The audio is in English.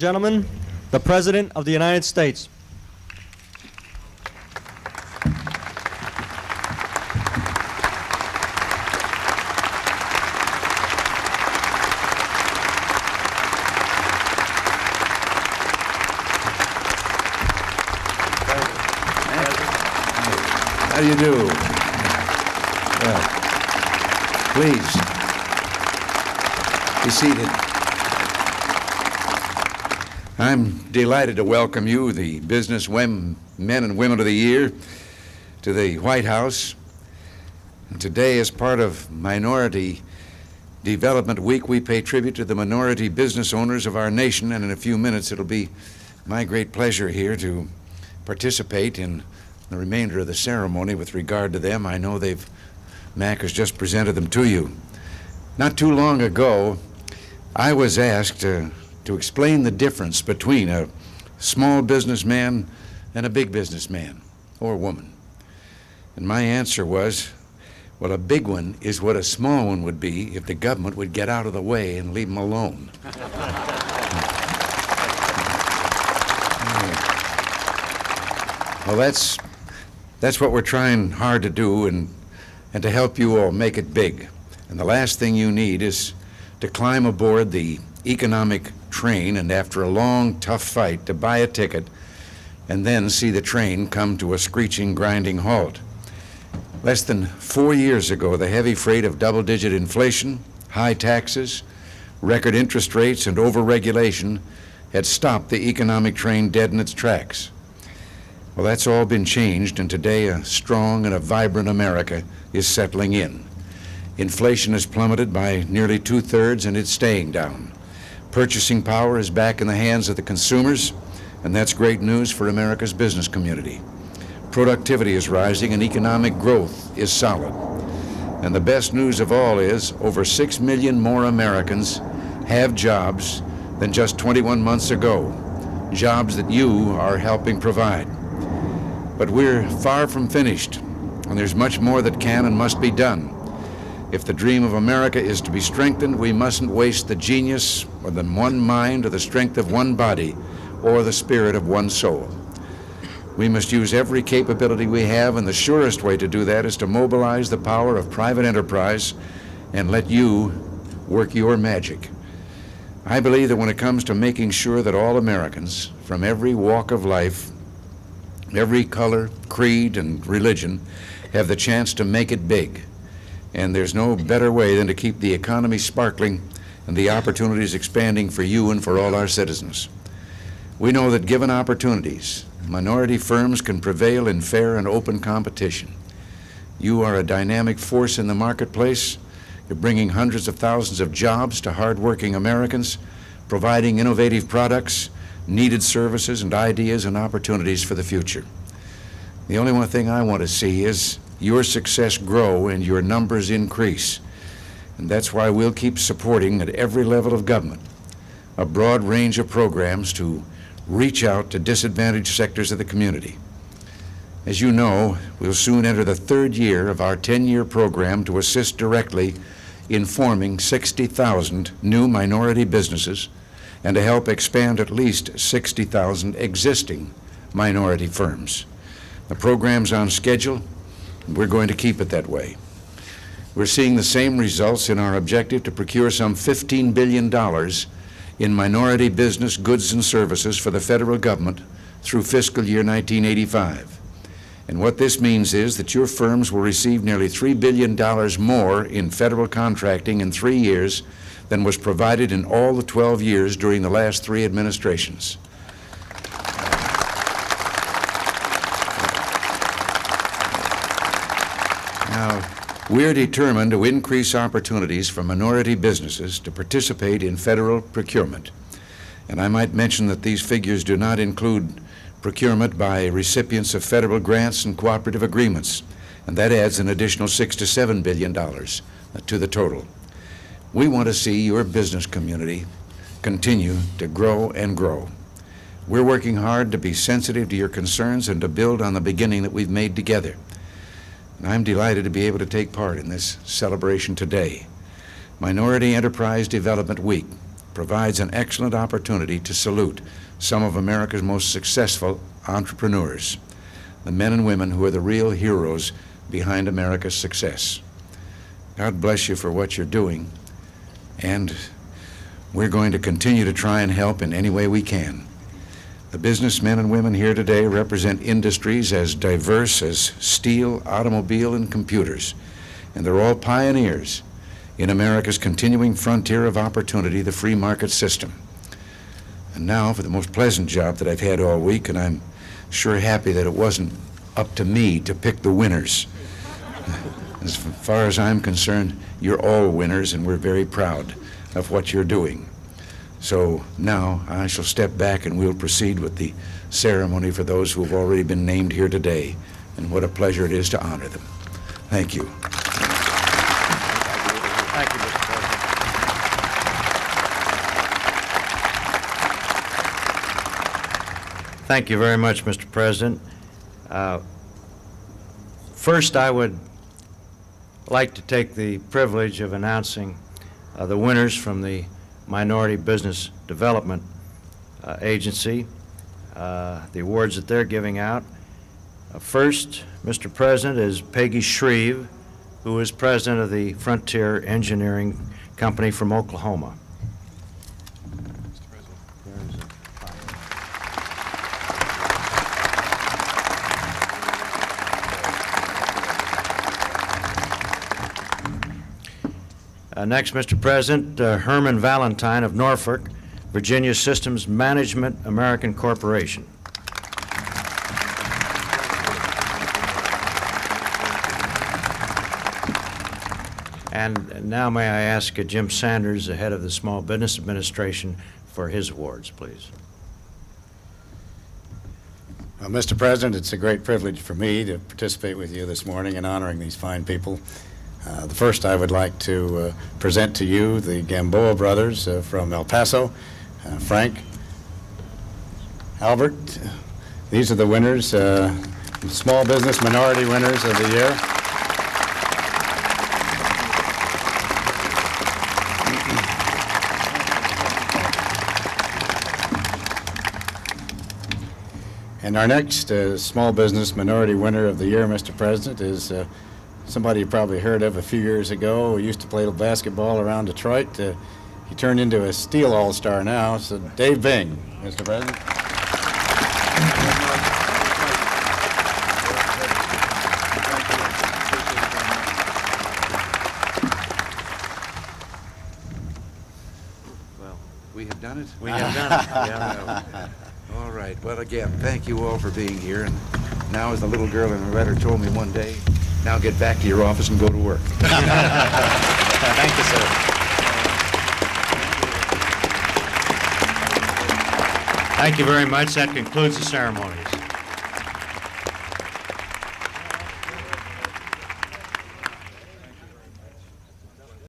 Gentlemen, the President of the United States. How do you do? Well, please be seated. I'm delighted to welcome you, the business men and women of the year, to the White House. And today, as part of Minority Development Week, we pay tribute to the minority business owners of our nation, and in a few minutes it'll be my great pleasure here to participate in the remainder of the ceremony with regard to them. I know Mac has just presented them to you. Not too long ago, I was asked to explain the difference between a small businessman and a big businessman or woman. And my answer was, well, a big one is what a small one would be if the government would get out of the way and leave them alone. Well, that's what we're trying hard to do and to help you all make it big. And the last thing you need is to climb aboard the economic train and after a long, tough fight to buy a ticket and then see the train come to a screeching, grinding halt. Less than 4 years ago, the heavy freight of double-digit inflation, high taxes, record interest rates, and over-regulation had stopped the economic train dead in its tracks. Well, that's all been changed, and today a strong and a vibrant America is settling in. Inflation has plummeted by nearly 2/3, and it's staying down. Purchasing power is back in the hands of the consumers, and that's great news for America's business community. Productivity is rising, and economic growth is solid. And the best news of all is over 6 million more Americans have jobs than just 21 months ago, jobs that you are helping provide. But we're far from finished, and there's much more that can and must be done. If the dream of America is to be strengthened, we mustn't waste the genius or the one mind or the strength of one body or the spirit of one soul. We must use every capability we have, and the surest way to do that is to mobilize the power of private enterprise and let you work your magic. I believe that when it comes to making sure that all Americans from every walk of life, every color, creed, and religion have the chance to make it big. And there's no better way than to keep the economy sparkling and the opportunities expanding for you and for all our citizens. We know that given opportunities, minority firms can prevail in fair and open competition. You are a dynamic force in the marketplace. You're bringing hundreds of thousands of jobs to hardworking Americans, providing innovative products, needed services and ideas and opportunities for the future. The only one thing I want to see is your success grow and your numbers increase. And that's why we'll keep supporting at every level of government a broad range of programs to reach out to disadvantaged sectors of the community. As you know, we'll soon enter the 3rd year of our 10-year program to assist directly in forming 60,000 new minority businesses and to help expand at least 60,000 existing minority firms. The program's on schedule, and we're going to keep it that way. We're seeing the same results in our objective to procure some $15 billion in minority business goods and services for the federal government through fiscal year 1985. And what this means is that your firms will receive nearly $3 billion more in federal contracting in 3 years than was provided in all the 12 years during the last 3 administrations. Now, we're determined to increase opportunities for minority businesses to participate in federal procurement. And I might mention that these figures do not include procurement by recipients of federal grants and cooperative agreements, and that adds an additional $6 to $7 billion to the total. We want to see your business community continue to grow and grow. We're working hard to be sensitive to your concerns and to build on the beginning that we've made together. And I'm delighted to be able to take part in this celebration today. Minority Enterprise Development Week provides an excellent opportunity to salute some of America's most successful entrepreneurs, the men and women who are the real heroes behind America's success. God bless you for what you're doing, and we're going to continue to try and help in any way we can. The businessmen and women here today represent industries as diverse as steel, automobile, and computers, and they're all pioneers in America's continuing frontier of opportunity, the free market system. And now for the most pleasant job that I've had all week, and I'm sure happy that it wasn't up to me to pick the winners. As far as I'm concerned, you're all winners, and we're very proud of what you're doing. So now I shall step back and we'll proceed with the ceremony for those who have already been named here today, and what a pleasure it is to honor them. Thank you. Thank you, Mr. President. Thank you very much, Mr. President. First, I would like to take the privilege of announcing the winners from the Minority Business Development Agency, the awards that they're giving out. First, Mr. President, is Peggy Shreve, who is president of the Frontier Engineering Company from Oklahoma. Next, Mr. President, Herman Valentine of Norfolk, Virginia Systems Management American Corporation. And now may I ask Jim Sanders, the head of the Small Business Administration, for his awards, please. Well, Mr. President, it's a great privilege for me to participate with you this morning in honoring these fine people. The first, I would like to present to you the Gamboa brothers from El Paso, Frank, Albert. These are the winners, Small Business Minority Winners of the Year. And our next Small Business Minority Winner of the Year, Mr. President, is somebody you probably heard of a few years ago. He used to play basketball around Detroit. He turned into a steel all-star now. So Dave Bing, Mr. President. Well, we have done it? We have done it. Yeah. All right. Well, again, thank you all for being here. And now, as the little girl in the letter told me one day, now get back to your office and go to work. Thank you, sir. Thank you very much. That concludes the ceremonies.